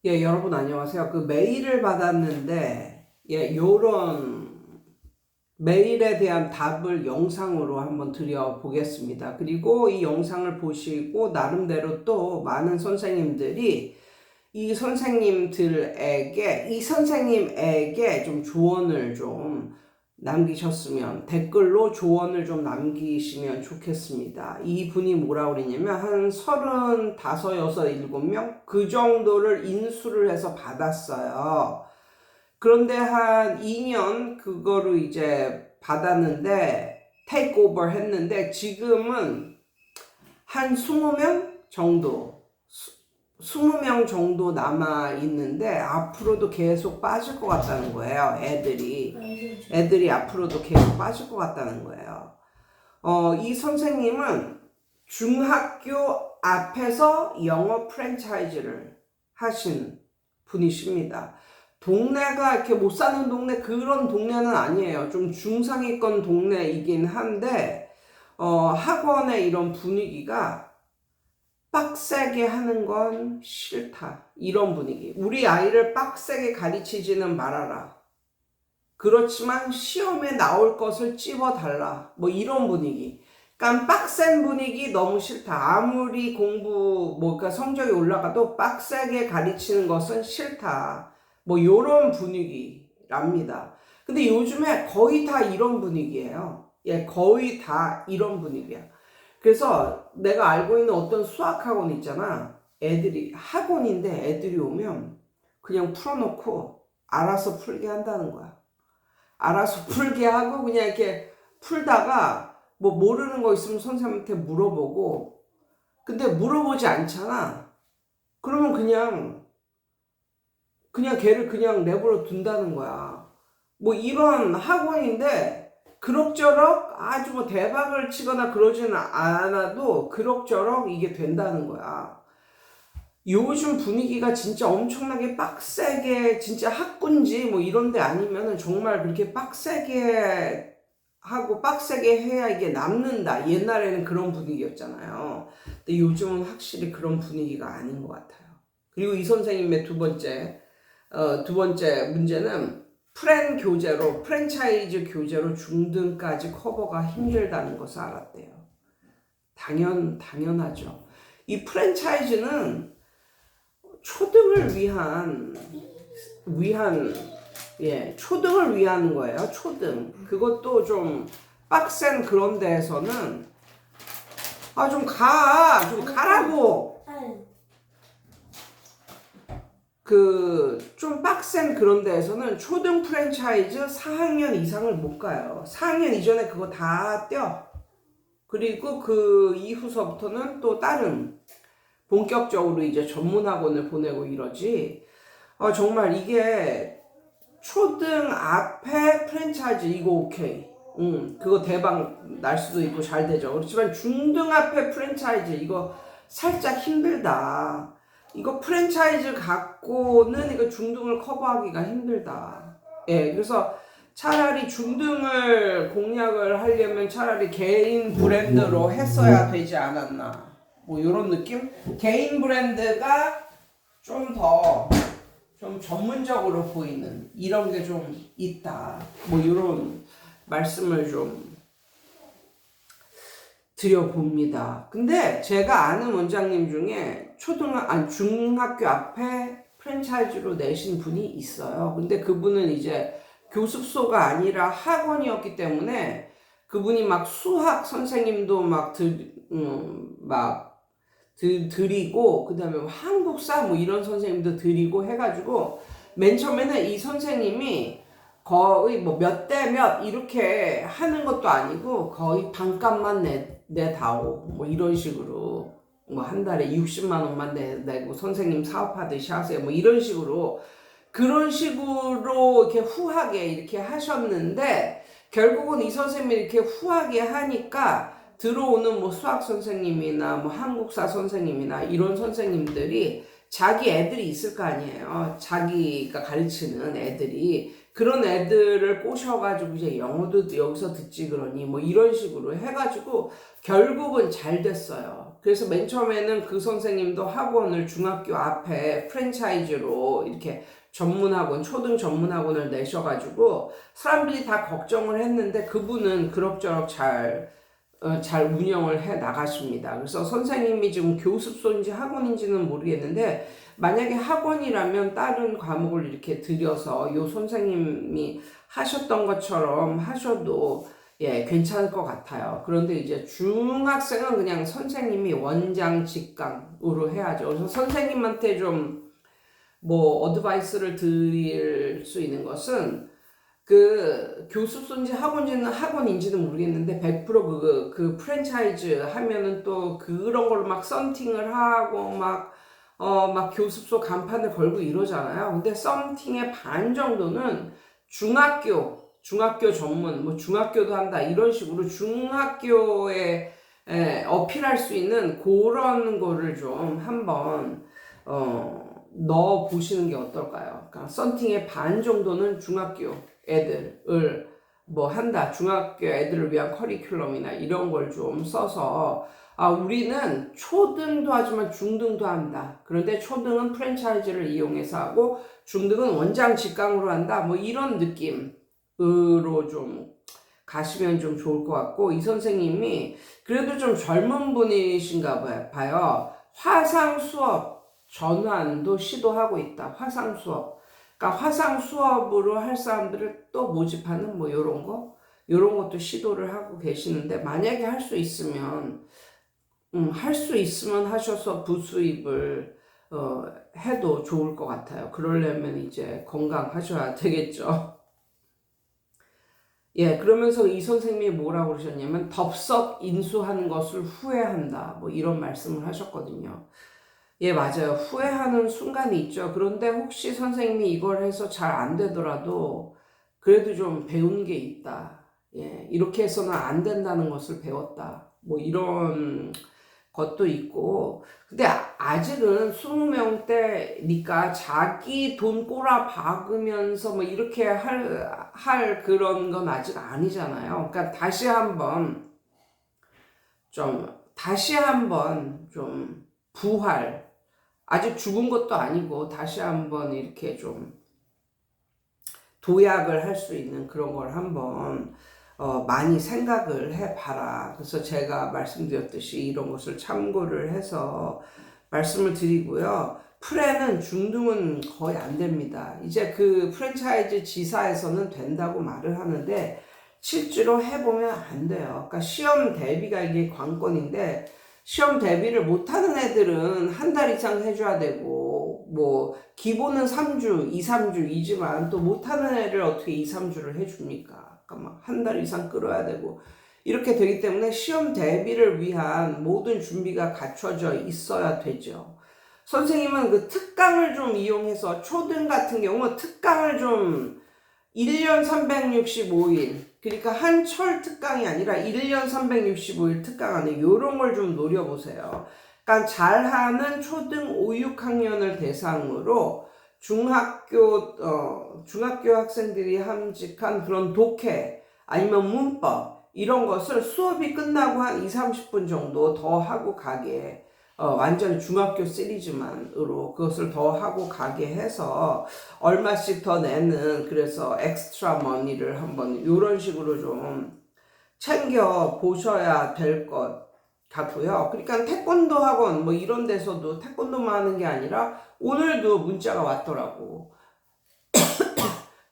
예, 여러분 안녕하세요. 그 메일을 받았는데, 예, 요런 메일에 대한 답을 영상으로 한번 드려보겠습니다. 그리고 이 영상을 보시고 나름대로 또 많은 선생님들이 이 선생님에게 좀 조언을 좀 남기셨으면, 댓글로 조언을 좀 남기시면 좋겠습니다. 이 분이 뭐라고 그랬냐면, 한 35, 6, 7명? 그 정도를 인수를 해서 받았어요. 그런데 한 2년 그거를 이제 받았는데, 테이크오버 했는데, 지금은 한 20명 정도, 20명 정도 남아 있는데 앞으로도 계속 빠질 것 같다는 거예요. 애들이 앞으로도 계속 빠질 것 같다는 거예요. 이 선생님은 중학교 앞에서 영어 프랜차이즈를 하신 분이십니다. 동네가 이렇게 못 사는 동네, 그런 동네는 아니에요. 좀 중상위권 동네이긴 한데, 학원의 이런 분위기가 빡세게 하는 건 싫다. 이런 분위기. 우리 아이를 빡세게 가르치지는 말아라. 그렇지만 시험에 나올 것을 찝어달라. 뭐 이런 분위기. 그러니까 빡센 분위기 너무 싫다. 아무리 그러니까 성적이 올라가도 빡세게 가르치는 것은 싫다. 뭐 이런 분위기랍니다. 근데 요즘에 거의 다 이런 분위기예요. 예, 거의 다 이런 분위기야. 그래서 내가 알고 있는 어떤 수학학원 있잖아. 학원인데 애들이 오면 그냥 풀어놓고 알아서 풀게 한다는 거야. 알아서 풀게 하고 그냥 이렇게 풀다가 뭐 모르는 거 있으면 선생님한테 물어보고, 근데 물어보지 않잖아. 그러면 그냥 걔를 그냥 내버려 둔다는 거야. 뭐 이런 학원인데 그럭저럭 아주 뭐 대박을 치거나 그러지는 않아도 그럭저럭 이게 된다는 거야. 요즘 분위기가 진짜 엄청나게 빡세게, 진짜 학군지 뭐 이런 데 아니면은 정말 그렇게 빡세게 하고 빡세게 해야 이게 남는다. 옛날에는 그런 분위기였잖아요. 근데 요즘은 확실히 그런 분위기가 아닌 것 같아요. 그리고 이 선생님의 두 번째 문제는 프랜차이즈 교재로 중등까지 커버가 힘들다는 것을 알았대요. 당연하죠. 이 프랜차이즈는 초등을 초등을 위한 거예요. 초등. 그것도 좀 빡센 그런 데에서는 좀 가라고. 좀 빡센 그런 데에서는 초등 프랜차이즈 4학년 이상을 못 가요. 4학년 이전에 그거 다 떼어. 그리고 그 이후서부터는 또 다른 본격적으로 이제 전문학원을 보내고 이러지. 정말 이게 초등 앞에 프랜차이즈 이거 오케이. 그거 대박 날 수도 있고 잘 되죠. 그렇지만 중등 앞에 프랜차이즈 이거 살짝 힘들다. 이거 프랜차이즈 갖고는 이거 중등을 커버하기가 힘들다. 예, 그래서 차라리 중등을 공략을 하려면 차라리 개인 브랜드로 했어야 되지 않았나. 뭐 이런 느낌? 개인 브랜드가 좀 더 좀 전문적으로 보이는 이런 게 좀 있다. 뭐 이런 말씀을 좀 드려봅니다. 근데 제가 아는 원장님 중에 중학교 앞에 프랜차이즈로 내신 분이 있어요. 근데 그분은 이제 교습소가 아니라 학원이었기 때문에 그분이 막 수학 선생님도 드리고, 그 다음에 한국사 뭐 이런 선생님도 드리고 해가지고, 맨 처음에는 이 선생님이 거의 뭐 몇 대 몇 이렇게 하는 것도 아니고 거의 반값만 내다오 뭐 이런 식으로, 뭐 한 달에 60만 원만 내고 선생님 사업하듯이 하세요 뭐 이런 식으로, 그런 식으로 이렇게 후하게 이렇게 하셨는데, 결국은 이 선생님이 이렇게 후하게 하니까 들어오는 뭐 수학 선생님이나 뭐 한국사 선생님이나 이런 선생님들이 자기 애들이 있을 거 아니에요. 자기가 가르치는 애들이. 그런 애들을 꼬셔가지고 이제 영어도 여기서 듣지 그러니 뭐 이런 식으로 해가지고 결국은 잘 됐어요. 그래서 맨 처음에는 그 선생님도 학원을 중학교 앞에 프랜차이즈로 이렇게 전문학원, 초등 전문학원을 내셔가지고 사람들이 다 걱정을 했는데 그분은 그럭저럭 잘 운영을 해 나가십니다. 그래서 선생님이 지금 교습소인지 학원인지는 모르겠는데 만약에 학원이라면 다른 과목을 이렇게 들여서 요 선생님이 하셨던 것처럼 하셔도 괜찮을 것 같아요. 그런데 이제 중학생은 그냥 선생님이 원장 직강으로 해야죠. 그래서 선생님한테 좀 뭐 어드바이스를 드릴 수 있는 것은 그 교습소인지 학원인지는 모르겠는데 100% 그 프랜차이즈 하면은 또 그런 걸로 막 썬팅을 하고 막 교습소 간판을 걸고 이러잖아요. 근데 썬팅의 반 정도는 중학교 전문, 뭐 중학교도 한다 이런 식으로 중학교에 어필할 수 있는 그런 거를 좀 한번 넣어 보시는 게 어떨까요? 그러니까 썬팅의 반 정도는 중학교 애들을 뭐 한다. 중학교 애들을 위한 커리큘럼이나 이런 걸 좀 써서 우리는 초등도 하지만 중등도 한다. 그런데 초등은 프랜차이즈를 이용해서 하고 중등은 원장 직강으로 한다. 뭐 이런 느낌으로 좀 가시면 좀 좋을 것 같고 이 선생님이 그래도 좀 젊은 분이신가 봐요. 화상 수업 전환도 시도하고 있다. 화상 수업. 그러니까 화상 수업으로 할 사람들을 또 모집하는 뭐 요런 것도 시도를 하고 계시는데 만약에 할 수 있으면 하셔서 부수입을 해도 좋을 것 같아요. 그러려면 이제 건강하셔야 되겠죠. 그러면서 이 선생님이 뭐라고 그러셨냐면 덥석 인수한 것을 후회한다. 뭐 이런 말씀을 하셨거든요. 맞아요. 후회하는 순간이 있죠. 그런데 혹시 선생님이 이걸 해서 잘 안 되더라도 그래도 좀 배운 게 있다. 이렇게 해서는 안 된다는 것을 배웠다. 뭐 이런 것도 있고. 근데 아직은 20명대니까 자기 돈 꼬라 박으면서 뭐 이렇게 할 그런 건 아직 아니잖아요. 그러니까 다시 한번 좀 부활. 아직 죽은 것도 아니고 다시 한번 이렇게 좀 도약을 할 수 있는 그런 걸 한번 많이 생각을 해봐라. 그래서 제가 말씀드렸듯이 이런 것을 참고를 해서 말씀을 드리고요. 프레는 중등은 거의 안 됩니다. 이제 그 프랜차이즈 지사에서는 된다고 말을 하는데 실제로 해보면 안 돼요. 그러니까 시험 대비가 이게 관건인데 시험 대비를 못하는 애들은 한 달 이상 해줘야 되고 뭐 기본은 3주, 2, 3주이지만 또 못하는 애를 어떻게 2, 3주를 해줍니까? 그러니까 막 한 달 이상 끌어야 되고 이렇게 되기 때문에 시험 대비를 위한 모든 준비가 갖춰져 있어야 되죠. 선생님은 그 특강을 좀 이용해서 초등 같은 경우 특강을 좀 1년 365일 그러니까 한철 특강이 아니라 1년 365일 특강 안에 이런 걸 좀 노려보세요. 그러니까 잘하는 초등 5, 6학년을 대상으로 중학교 학생들이 함직한 그런 독해 아니면 문법 이런 것을 수업이 끝나고 한 2, 30분 정도 더 하고 가게 완전히 중학교 시리즈만으로 그것을 더 하고 가게 해서 얼마씩 더 내는 그래서 엑스트라 머니를 한번 이런 식으로 좀 챙겨 보셔야 될 것 같고요. 그러니까 태권도 학원 뭐 이런 데서도 태권도만 하는 게 아니라 오늘도 문자가 왔더라고.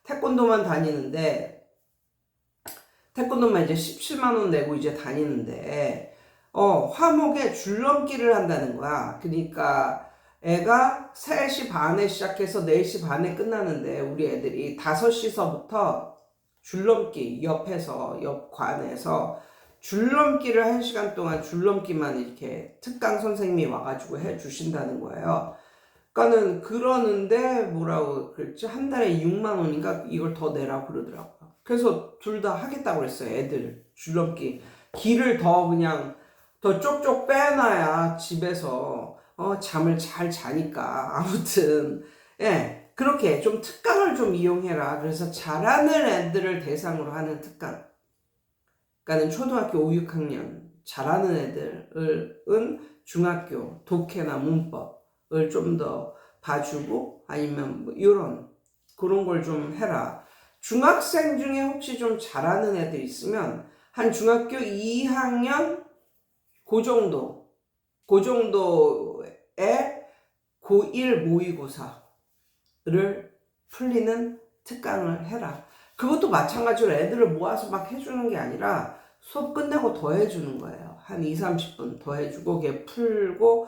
태권도만 다니는데 태권도만 이제 17만 원 내고 이제 다니는데 화목에 줄넘기를 한다는 거야. 그러니까 애가 3시 반에 시작해서 4시 반에 끝나는데 우리 애들이 5시서부터 줄넘기 옆관에서 줄넘기를 1시간 동안 줄넘기만 이렇게 특강 선생님이 와가지고 해주신다는 거예요. 그러니까는 그러는데 뭐라고 그랬지? 한 달에 6만 원인가 이걸 더 내라고 그러더라고요. 그래서 둘 다 하겠다고 그랬어요. 애들 줄넘기 기를 더 그냥 더 쪽쪽 빼놔야 집에서 잠을 잘 자니까 아무튼 그렇게 좀 특강을 좀 이용해라. 그래서 잘하는 애들을 대상으로 하는 특강. 그러니까는 초등학교 5, 6학년 잘하는 애들은 중학교 독해나 문법을 좀 더 봐주고 아니면 뭐 이런 그런 걸 좀 해라. 중학생 중에 혹시 좀 잘하는 애들 있으면 한 중학교 2학년 그 정도의 고1 모의고사를 풀리는 특강을 해라. 그것도 마찬가지로 애들을 모아서 막 해주는 게 아니라 수업 끝나고 더 해주는 거예요. 한 2, 30분 더 해주고 걔 풀고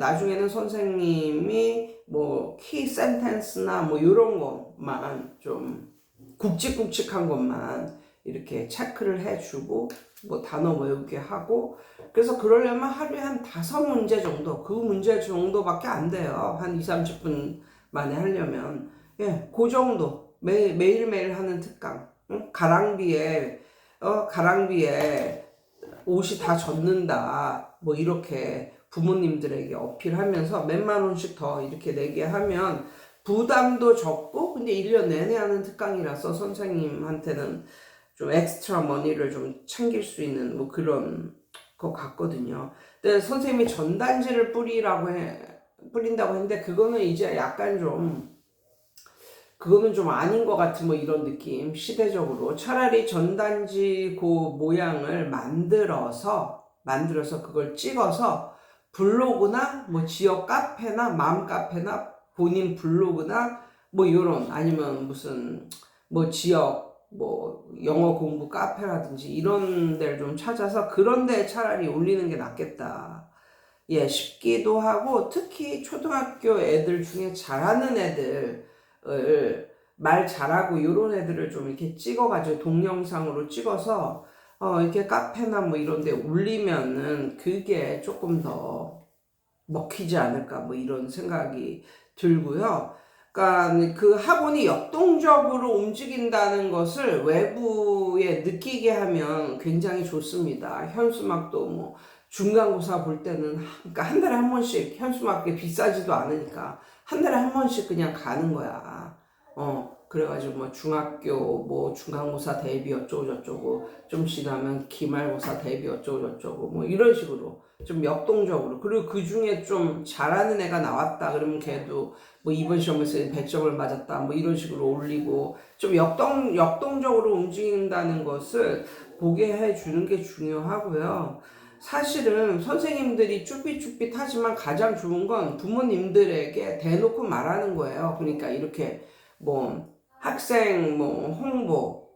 나중에는 선생님이 뭐 키 센텐스나 뭐 이런 것만 좀 굵직굵직한 것만 이렇게 체크를 해주고 뭐 단어 외우게 하고 그래서 그러려면 하루에 한 5문제 정도 그 문제 정도밖에 안 돼요. 한 2, 30분 만에 하려면 예, 그 정도 매일매일 하는 특강 응? 가랑비에 옷이 다 젖는다 뭐 이렇게 부모님들에게 어필하면서 몇만 원씩 더 이렇게 내게 하면 부담도 적고 근데 1년 내내 하는 특강이라서 선생님한테는 좀 엑스트라 머니를 좀 챙길 수 있는 뭐 그런 것 같거든요. 근데 선생님이 전단지를 뿌린다고 했는데 그거는 이제 약간 그거는 좀 아닌 것 같은 뭐 이런 느낌 시대적으로 차라리 전단지 그 모양을 만들어서 그걸 찍어서 블로그나 뭐 지역 카페나 맘 카페나 본인 블로그나 뭐 이런 아니면 무슨 뭐 지역 뭐 영어 공부 카페라든지 이런 데를 좀 찾아서 그런 데 차라리 올리는 게 낫겠다. 예, 싶기도 하고 특히 초등학교 애들 중에 잘하는 애들을 말 잘하고 이런 애들을 좀 이렇게 찍어가지고 동영상으로 찍어서 이렇게 카페나 뭐 이런 데 올리면은 그게 조금 더 먹히지 않을까 뭐 이런 생각이 들고요. 그러니까 그 학원이 역동적으로 움직인다는 것을 외부에 느끼게 하면 굉장히 좋습니다. 현수막도 뭐 중간고사 볼 때는 그러니까 한 달에 한 번씩 현수막이 비싸지도 않으니까 한 달에 한 번씩 그냥 가는 거야. 그래가지고 뭐 중학교 뭐 중간고사 대비 어쩌고 저쩌고 좀 지나면 기말고사 대비 어쩌고 저쩌고 뭐 이런 식으로 좀 역동적으로 그리고 그 중에 좀 잘하는 애가 나왔다 그러면 걔도 뭐 이번 시험에서 100점을 맞았다 뭐 이런 식으로 올리고 좀 역동적으로 움직인다는 것을 보게 해주는 게 중요하고요. 사실은 선생님들이 쭈삣쭈삣하지만 가장 좋은 건 부모님들에게 대놓고 말하는 거예요. 그러니까 이렇게 뭐 학생 홍보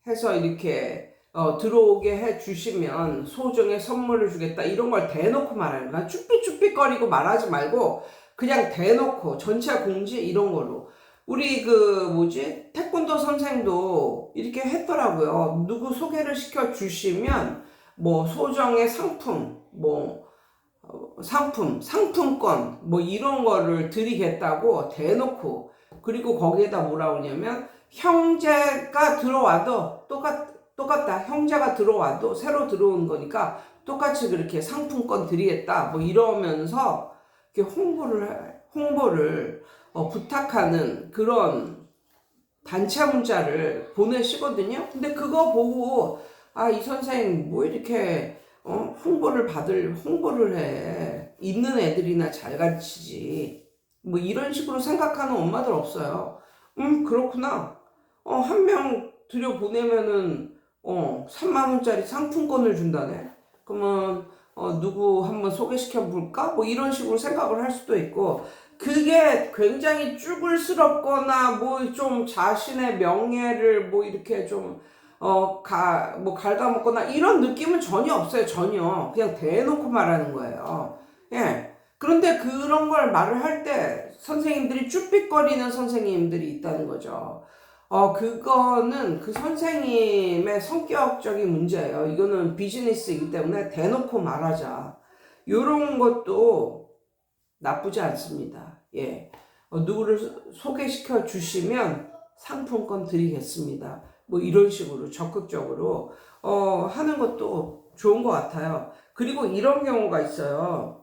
해서 이렇게 들어오게 해 주시면 소정의 선물을 주겠다 이런 걸 대놓고 말하는 거야. 쭈삣쭈삣거리고 말하지 말고 그냥 대놓고 전체 공지 이런 걸로 우리 그 뭐지 태권도 선생도 이렇게 했더라고요. 누구 소개를 시켜 주시면 뭐 소정의 상품권 뭐 이런 거를 드리겠다고 대놓고 그리고 거기에다 뭐라 그러냐면 형제가 들어와도 똑같다. 형제가 들어와도 새로 들어온 거니까 똑같이 그렇게 상품권 드리겠다. 뭐 이러면서 이렇게 홍보를 부탁하는 그런 단체 문자를 보내시거든요. 근데 그거 보고 이 선생 뭐 이렇게 홍보를 해. 있는 애들이나 잘 가르치지. 뭐 이런 식으로 생각하는 엄마들 없어요. 그렇구나. 한 명 들여보내면은 3만 원짜리 상품권을 준다네. 그러면 누구 한번 소개시켜 볼까? 뭐 이런 식으로 생각을 할 수도 있고 그게 굉장히 쭈글스럽거나 뭐 좀 자신의 명예를 뭐 이렇게 좀 갉아먹거나 이런 느낌은 전혀 없어요. 전혀. 그냥 대놓고 말하는 거예요. 예. 그런데 그런 걸 말을 할 때 선생님들이 쭈삣거리는 선생님들이 있다는 거죠. 그거는 그 선생님의 성격적인 문제예요. 이거는 비즈니스이기 때문에 대놓고 말하자. 요런 것도 나쁘지 않습니다. 예. 누구를 소개시켜 주시면 상품권 드리겠습니다. 뭐 이런 식으로 적극적으로 하는 것도 좋은 것 같아요. 그리고 이런 경우가 있어요.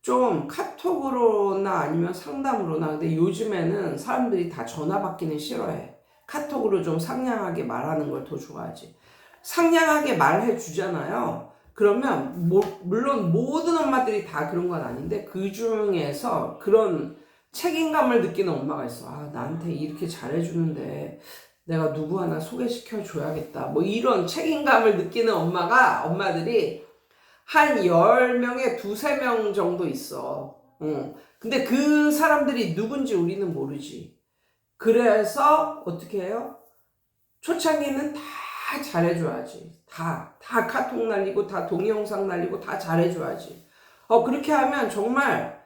좀 카톡으로나 아니면 상담으로나 근데 요즘에는 사람들이 다 전화 받기는 싫어해. 카톡으로 좀 상냥하게 말하는 걸 더 좋아하지. 상냥하게 말해 주잖아요. 그러면 물론 모든 엄마들이 다 그런 건 아닌데 그 중에서 그런 책임감을 느끼는 엄마가 있어. 아, 나한테 이렇게 잘해주는데 내가 누구 하나 소개시켜 줘야겠다. 뭐 이런 책임감을 느끼는 엄마들이 한 10명에 두세 명 정도 있어. 근데 그 사람들이 누군지 우리는 모르지. 그래서 어떻게 해요? 초창기는 다 잘해줘야지. 다 카톡 날리고, 다 동영상 날리고, 다 잘해줘야지. 그렇게 하면 정말,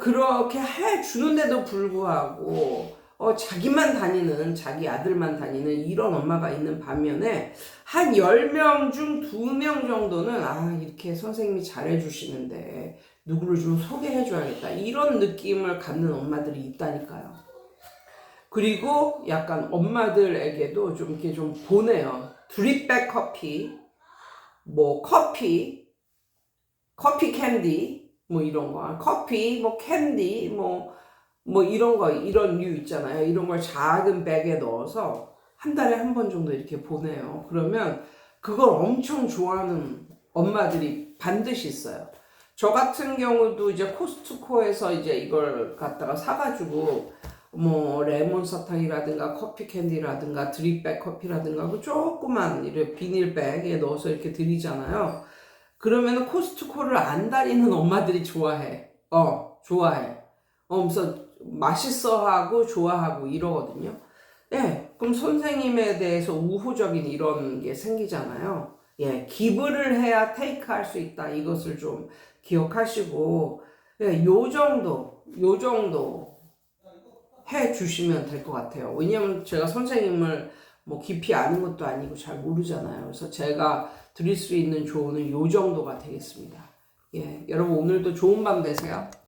그렇게 해주는데도 불구하고, 자기 아들만 다니는 이런 엄마가 있는 반면에, 한 10명 중 2명 정도는, 이렇게 선생님이 잘해주시는데, 누구를 좀 소개해줘야겠다. 이런 느낌을 갖는 엄마들이 있다니까요. 그리고 약간 엄마들에게도 좀 이렇게 좀 보내요. 드립백 커피, 뭐 커피 캔디, 뭐 이런 거. 커피, 뭐 캔디, 뭐 이런 거, 이런 류 있잖아요. 이런 걸 작은 백에 넣어서 한 달에 한 번 정도 이렇게 보내요. 그러면 그걸 엄청 좋아하는 엄마들이 반드시 있어요. 저 같은 경우도 이제 코스트코에서 이제 이걸 갖다가 사가지고 뭐 레몬 사탕이라든가 커피 캔디라든가 드립백 커피라든가 그 조그만 이렇게 비닐백에 넣어서 이렇게 드리잖아요. 그러면 코스트코를 안 다니는 엄마들이 좋아해. 좋아해. 그래서 맛있어 하고 좋아하고 이러거든요. 예, 그럼 선생님에 대해서 우호적인 이런 게 생기잖아요. 예, 기부를 해야 테이크 할 수 있다. 이것을 좀 기억하시고, 예, 요 정도 해 주시면 될 것 같아요. 왜냐면 제가 선생님을 뭐 깊이 아는 것도 아니고 잘 모르잖아요. 그래서 제가 드릴 수 있는 조언은 요 정도가 되겠습니다. 예, 여러분 오늘도 좋은 밤 되세요.